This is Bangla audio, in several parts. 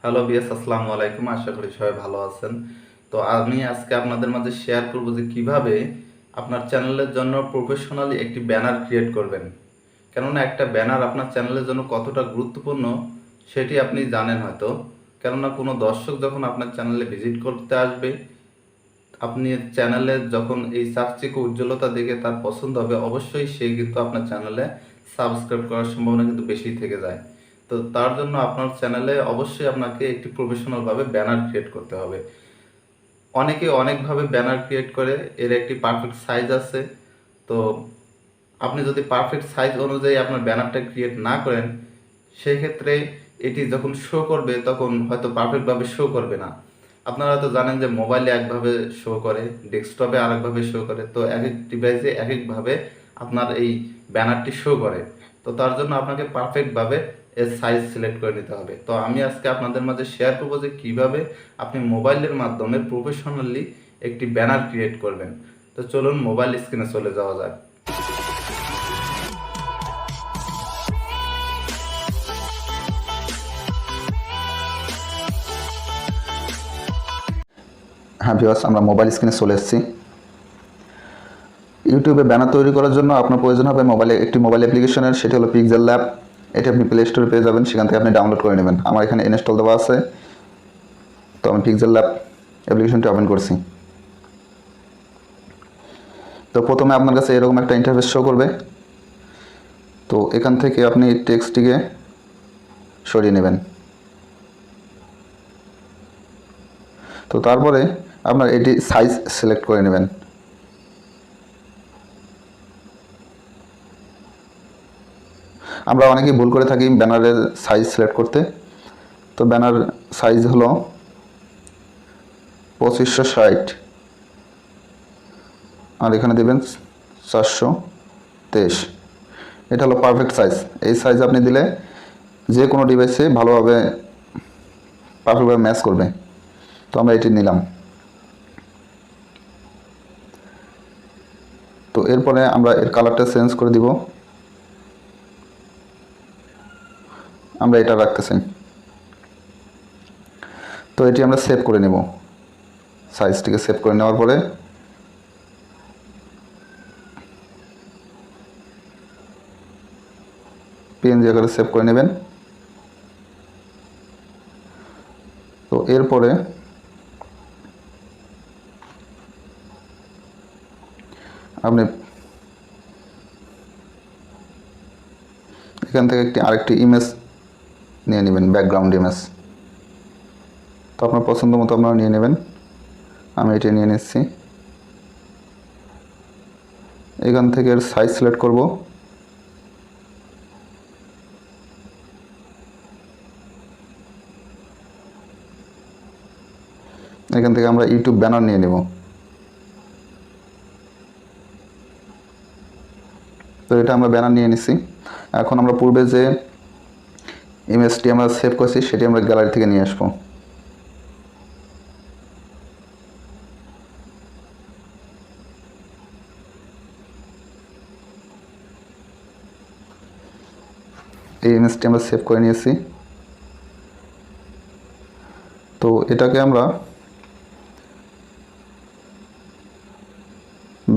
হ্যালো বিএস, আসসালামু আলাইকুম। আশা করি সবাই ভালো আছেন। তো আমি আজকে আপনাদের মাঝে শেয়ার করব যে কিভাবে আপনার চ্যানেলের জন্য প্রফেশনালি একটি ব্যানার ক্রিয়েট করবেন। কেননা একটা ব্যানার আপনার চ্যানেলের জন্য কতটা গুরুত্বপূর্ণ সেটি আপনি জানেন হয়তো। কেননা কোনো দর্শক যখন আপনার চ্যানেলে ভিজিট করতে আসবে, আপনি চ্যানেলে যখন এই চাকচিক্য উজ্জ্বলতা দেখে তার পছন্দ হবে, অবশ্যই সে কিন্তু আপনার চ্যানেলে সাবস্ক্রাইব করার সম্ভাবনা কিন্তু বেশি থেকে যায়। তো তার জন্য আপনার চ্যানেলে অবশ্যই আপনাকে একটি প্রফেশনালভাবে ব্যানার ক্রিয়েট করতে হবে। অনেকে অনেকভাবে ব্যানার ক্রিয়েট করে, এর একটি পারফেক্ট সাইজ আছে। তো আপনি যদি পারফেক্ট সাইজ অনুযায়ী আপনার ব্যানারটা ক্রিয়েট না করেন, সেই ক্ষেত্রে এটি যখন শো করবে তখন হয়তো পারফেক্টভাবে শো করবে না। আপনারা তো জানেন যে মোবাইলে একভাবে শো করে, ডেস্কটপে আরেকভাবে শো করে। তো এক এক ডিভাইসে এক একভাবে আপনার এই ব্যানারটি শো করে। তো তার জন্য আপনাকে পারফেক্টভাবে এর সাইজ সিলেক্ট করে নিতে হবে। তো আমি আজকে আপনাদের মাঝে শেয়ার করবো যে কীভাবে আপনি মোবাইলের মাধ্যমে প্রফেশনালি একটি ব্যানার ক্রিয়েট করবেন। তো চলুন মোবাইল স্ক্রিনে চলে যাওয়া যাক। হ্যাঁ ভিউয়ার্স, আমরা মোবাইল স্ক্রিনে চলে এসেছি। ইউটিউবে ব্যানার তৈরি করার জন্য আপনার প্রয়োজন হবে একটি মোবাইল অ্যাপ্লিকেশনের, সেটি হলো পিক্সেল ল্যাব। এটি আপনি প্লে স্টোরে পেয়ে যাবেন, সেখান থেকে আপনি ডাউনলোড করে নেবেন। আমার এখানে ইনস্টল দেওয়া আছে, তো আমি পিক্সেল ল্যাব অ্যাপ্লিকেশনটি ওপেন করছি। তো প্রথমে আপনার কাছে এরকম একটা ইন্টারফেস শো করবে। তো এখান থেকে আপনি টেক্সটটিকে সরিয়ে নেবেন। তো তারপরে আপনার এটি সাইজ সিলেক্ট করে নেবেন। আমরা অনেকেই ভুল করে থাকি ব্যানারের সাইজ সিলেক্ট করতে। তো ব্যানার সাইজ হলো 2560, আর এখানে দেবেন 423। এটা হলো পারফেক্ট সাইজ। এই সাইজ আপনি দিলে যে কোনো ডিভাইসে ভালোভাবে পারফেক্টভাবে ম্যাচ করবে। তো আমরা এটি নিলাম। তো এরপরে আমরা এর কালারটা চেঞ্জ করে দিব। আমরা এটা রাখতে চাই। তো এটি আমরা সেভ করে নেব। সাইজটিকে সেভ করে নেওয়ার পরে পিএনজি আকারে সেভ করে নেবেন। তো এরপরে আপনি এখান থেকে আরেকটি ইমেজ নিয়ে নেবেন, ব্যাকগ্রাউন্ড ইমেজ। তো আপনার পছন্দ মতো আপনারা নিয়ে নেবেন। আমি এটি নিয়ে নিচ্ছি। এখান থেকে এর সাইজ সিলেক্ট করব। এখান থেকে আমরা ইউটিউব ব্যানার নিয়ে নেব। তো এটা আমরা ব্যানার নিয়ে নিছি। এখন আমরা পূর্বে যে ইমেজটি আমরা সেভ করছি সেটি আমরা গ্যালারি থেকে নিয়ে আসবো। এই ইমেজটি আমরা সেভ করে নিয়েছি। তো এটাকে আমরা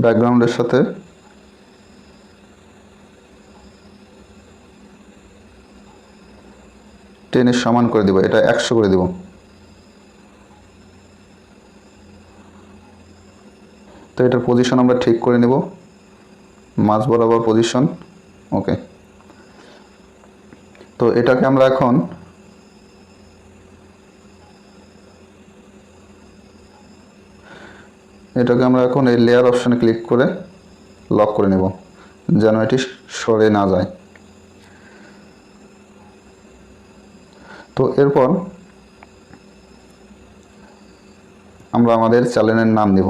ব্যাকগ্রাউন্ডের সাথে টেনের সমান করে দিব, এটা 100 করে দিব। তো এটার পজিশন আমরা ঠিক করে নেব, মাঝ বরাবর পজিশন। ওকে। তো এটাকে আমরা এখন এই লেয়ার অপশানে ক্লিক করে লক করে নেব, যেন এটি সরে না যায়। তো এরপর আমরা আমাদের চ্যানেলের নাম দেব।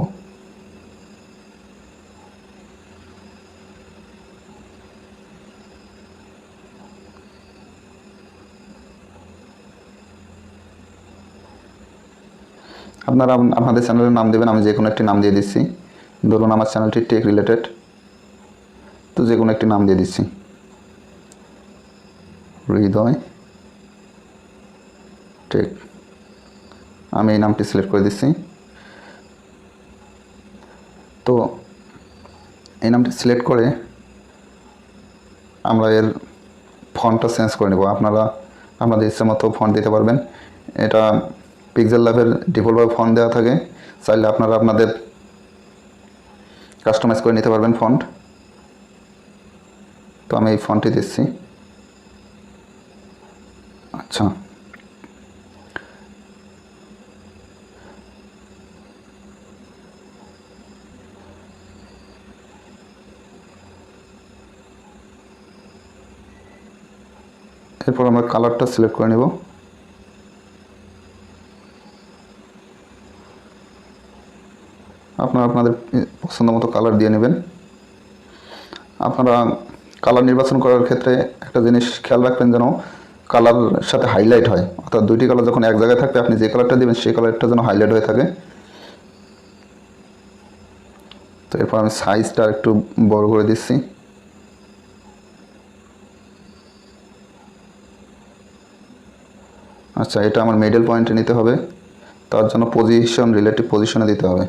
আপনারা আপনাদের চ্যানেলের নাম দেবেন। আমি যে কোনো একটি নাম দিয়ে দিচ্ছি। ধরুন আমার চ্যানেলটি টেক রিলেটেড, তো যে কোনো একটি নাম দিয়ে দিচ্ছি, হৃদয় ঠিক, আমি এই নামটি সিলেক্ট করে দিচ্ছি। তো এই নামটি সিলেক্ট করে আমরা এর ফন্টটা চেঞ্জ করে নেব। আপনারা আপনাদের ইচ্ছে মতো ফন্ট দিতে পারবেন। এটা পিক্সেল ল্যাবের ডিফল্টভাবে ফন্ট দেওয়া থাকে, চাইলে আপনারা আপনাদের কাস্টমাইজ করে নিতে পারবেন ফন্ট। তো আমি এই ফন্টটি দিচ্ছি। আচ্ছা, এরপর আমরা কালারটা সিলেক্ট করে নেব। আপনারা আপনাদের পছন্দ মতো কালার দিয়ে নেবেন। আপনারা কালার নির্বাচন করার ক্ষেত্রে একটা জিনিস খেয়াল রাখবেন, যেন কালার সাথে হাইলাইট হয়, অর্থাৎ দুইটি কালার যখন এক জায়গায় থাকবে আপনি যে কালারটা দিবেন সেই কালারটা যেন হাইলাইট হয়ে থাকে। তো এরপর আমি সাইজটা একটু বড় করে দিচ্ছি। আচ্ছা, এটা আমার মিডল পয়েন্টে নিতে হবে, তার জন্য পজিশন রিলেটিভ পজিশনে দিতে হবে।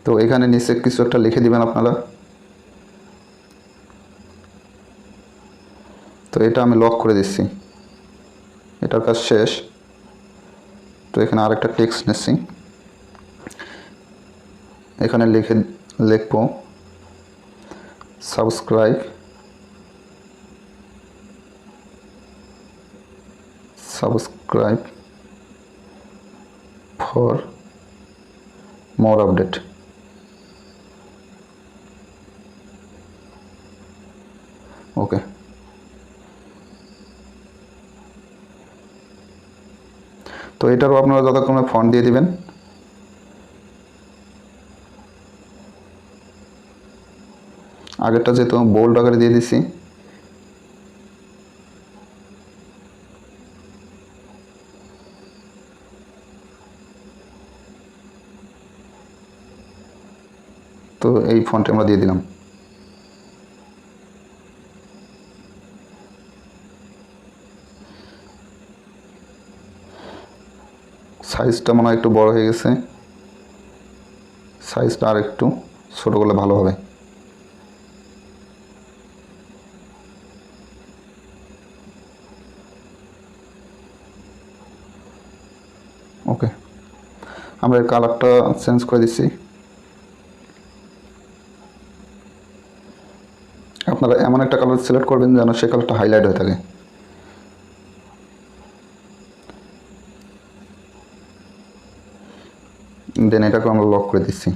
তো এখানে নিচে কিছু একটা লিখে দিবেন আপনারা। তো এটা আমি লক করে দিচ্ছি, এটার কাজ শেষ। তো এখানে আরেকটা টেক্সট নিচ্ছি, এখানে লিখব সাবস্ক্রাইব ফর মোর আপডেট। ওকে, তো এটারও আপনারা যথাক্রমে ফন্ট দিয়ে দিবেন। আগেরটা যেহেতু বোল্ড আকারে দিয়ে দিছি, তো এই ফন্টে আমরা দিয়ে দিলাম। সাইজটা মনে হয় একটু বড় হয়ে গেছে, সাইজটা আর একটু ছোটো করলে ভালো হবে। ওকে, আমরা এর কালারটা চেঞ্জ করে দিচ্ছি। আপনারা এমন একটা কালার সিলেক্ট করবেন যেন সে কালারটা হাইলাইট হয়ে থাকে। দেন এটাকে আমরা লক করে দিচ্ছি।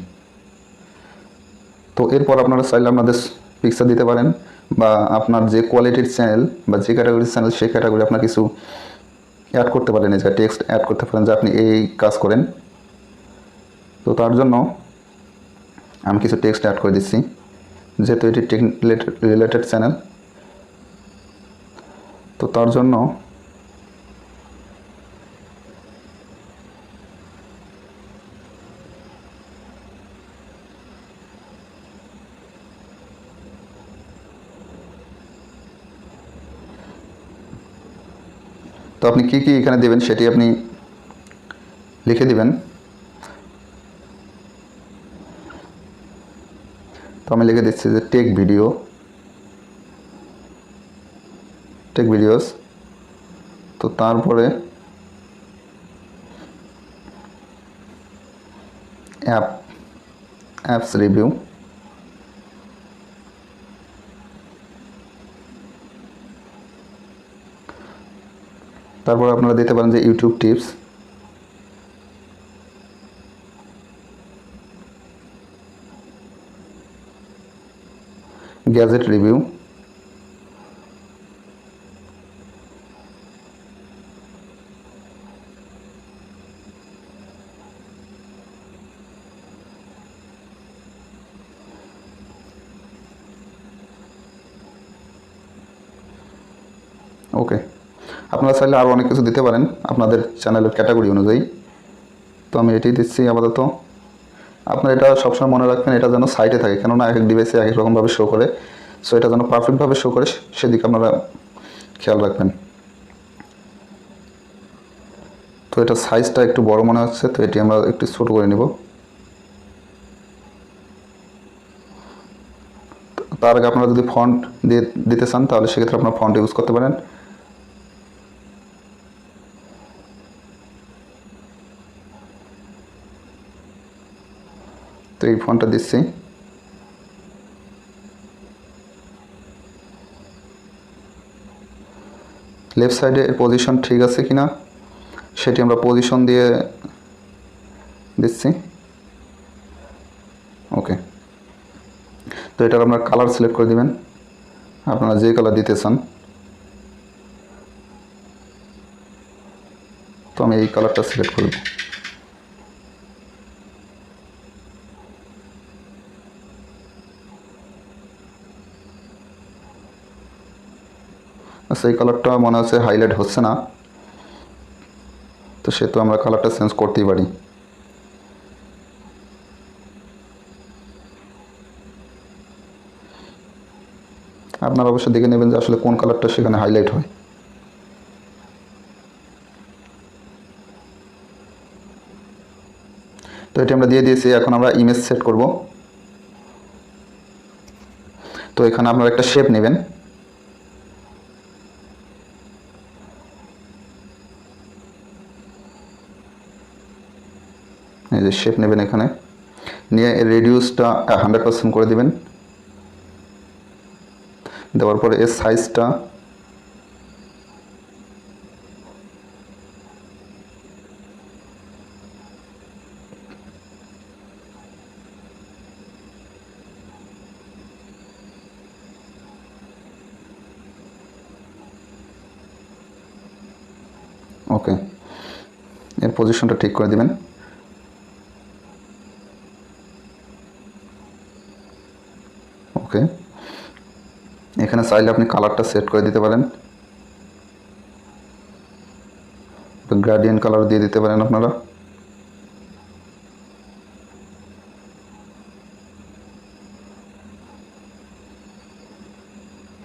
তো এরপর আপনারা চাইলে আপনাদের পিকচার দিতে পারেন, বা আপনার যে কোয়ালিটির চ্যানেল বা যে ক্যাটাগরির চ্যানেল সেই ক্যাটাগরি আপনার কিছু অ্যাড করতে পারেন, যে টেক্সট অ্যাড করতে পারেন যে আপনি এই কাজ করেন। তো তার জন্য আমি কিছু টেক্সট অ্যাড করে দিচ্ছি, যেহেতু এটি টেক রিলেটেড চ্যানেল। তো তার জন্য তো আপনি কী কী এখানে দেবেন সেটি আপনি লিখে দিবেন। তো আমি লিখে দিচ্ছি যে টেক ভিডিওস। তো তারপরে অ্যাপস রিভিউ, তারপর আপনারা দিতে পারেন যে ইউটিউব টিপস, গ্যাজেট রিভিউ, ওকে। আপনারা চাইলে আরও অনেক কিছু দিতে পারেন আপনাদের চ্যানেলের ক্যাটাগরি অনুযায়ী। তো আমি এটাই দিচ্ছি আপাতত। আপনার এটা সবসময় মনে রাখবেন, এটা যেন সাইডে থাকে, কেননা এক এক ডিভাইসে এক এক রকমভাবে শো করে। সো এটা যেন পারফেক্টভাবে শো করে, সেদিকে আপনারা খেয়াল রাখবেন। তো এটা সাইজটা একটু বড় মনে হচ্ছে, তো এটি আমরা একটু ছোট করে নিব। তার আগে আপনারা যদি ফন্ট দিয়ে দিতে চান তাহলে সেক্ষেত্রে আপনারা ফন্ট ইউজ করতে পারেন। তো এই ফন্টটা দিচ্ছি। লেফট সাইডে এর পজিশন ঠিক আছে কিনা সেটি আমরা পজিশন দিয়ে দিচ্ছি। ওকে। তো এটার আপনার কালার সিলেক্ট করে দিবেন, আপনারা যে কালার দিতে চান। তো আমি এই কালারটা সিলেক্ট করব। আচ্ছা, এই কালারটা মনে হচ্ছে হাইলাইট হচ্ছে না, তো সেহেতু আমরা কালারটা চেঞ্জ করতেই পারি। আপনারা অবশ্যই দেখে নেবেন যে আসলে কোন কালারটা সেখানে হাইলাইট হয়। তো এটি আমরা দিয়ে দিয়েছি, এখন আমরা ইমেজ সেট করব। তো এখানে আপনারা একটা শেপ নেবেন। এই যে শেপ নেবেন, এখানে নিয়ে রেডিউসটা 100% করে দিবেন। দেওয়ার পরে এর সাইজটা ওকে, এর পজিশনটা ঠিক করে দিবেন। ওকে, এখানে চাইলে আপনি কালারটা সেট করে দিতে পারেন, গ্রেডিয়েন্ট কালার দিয়ে দিতে পারেন আপনারা।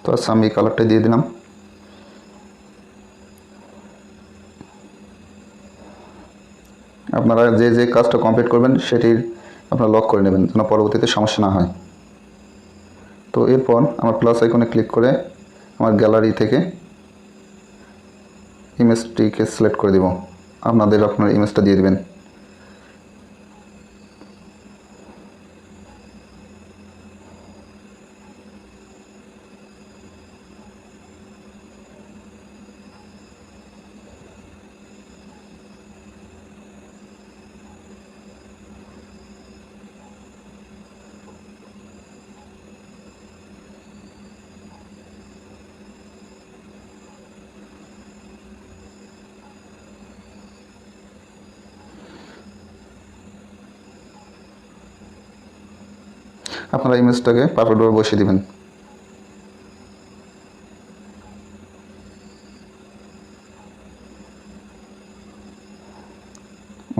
তো আচ্ছা, আমি এই কালারটা দিয়ে দিলাম। আপনারা যে যে কাজটা কমপ্লিট করবেন সেটির আপনারা লক করে নেবেন, যেন পরবর্তীতে সমস্যা না হয়। তো এরপর আমার প্লাস আইকনে ক্লিক করে আমার গ্যালারি থেকে ইমেজটিকে সিলেক্ট করে দিব। আপনার ইমেজটা দিয়ে দিবেন। আপনারা ইমেজটাকে পারফেক্টভাবে বসিয়ে দিবেন।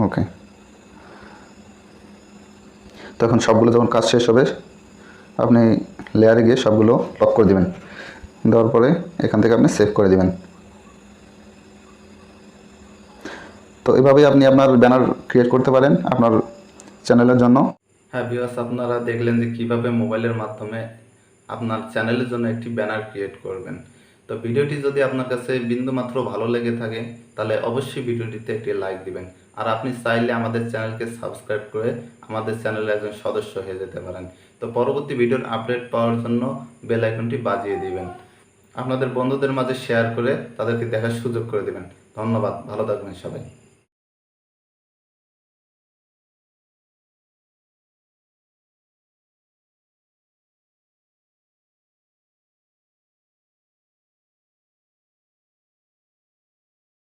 ওকে। তো এখন সবগুলো যখন কাজ শেষ হবে, আপনি লেয়ারে গিয়ে সবগুলো লক করে দিবেন। দেওয়ার পরে এখান থেকে আপনি সেভ করে দিবেন। তো এভাবেই আপনি আপনার ব্যানার ক্রিয়েট করতে পারেন আপনার চ্যানেলের জন্য। হ্যাঁ ভিউয়ার্স, আপনারা দেখলেন যে কিভাবে মোবাইলের মাধ্যমে আপনার চ্যানেলের জন্য একটি ব্যানার ক্রিয়েট করবেন। তো ভিডিওটি যদি আপনার কাছে বিন্দুমাত্র ভালো লেগে থাকে তাহলে অবশ্যই ভিডিওটিতে একটি লাইক দিবেন। আর আপনি চাইলে আমাদের চ্যানেলকে সাবস্ক্রাইব করে আমাদের চ্যানেলের একজন সদস্য হয়ে যেতে পারেন। তো পরবর্তী ভিডিওর আপডেট পাওয়ার জন্য বেল আইকনটি বাজিয়ে দিবেন। আপনাদের বন্ধুদের মাঝে শেয়ার করে তাদেরকে দেখার সুযোগ করে দিবেন। ধন্যবাদ, ভালো থাকবেন সবাই।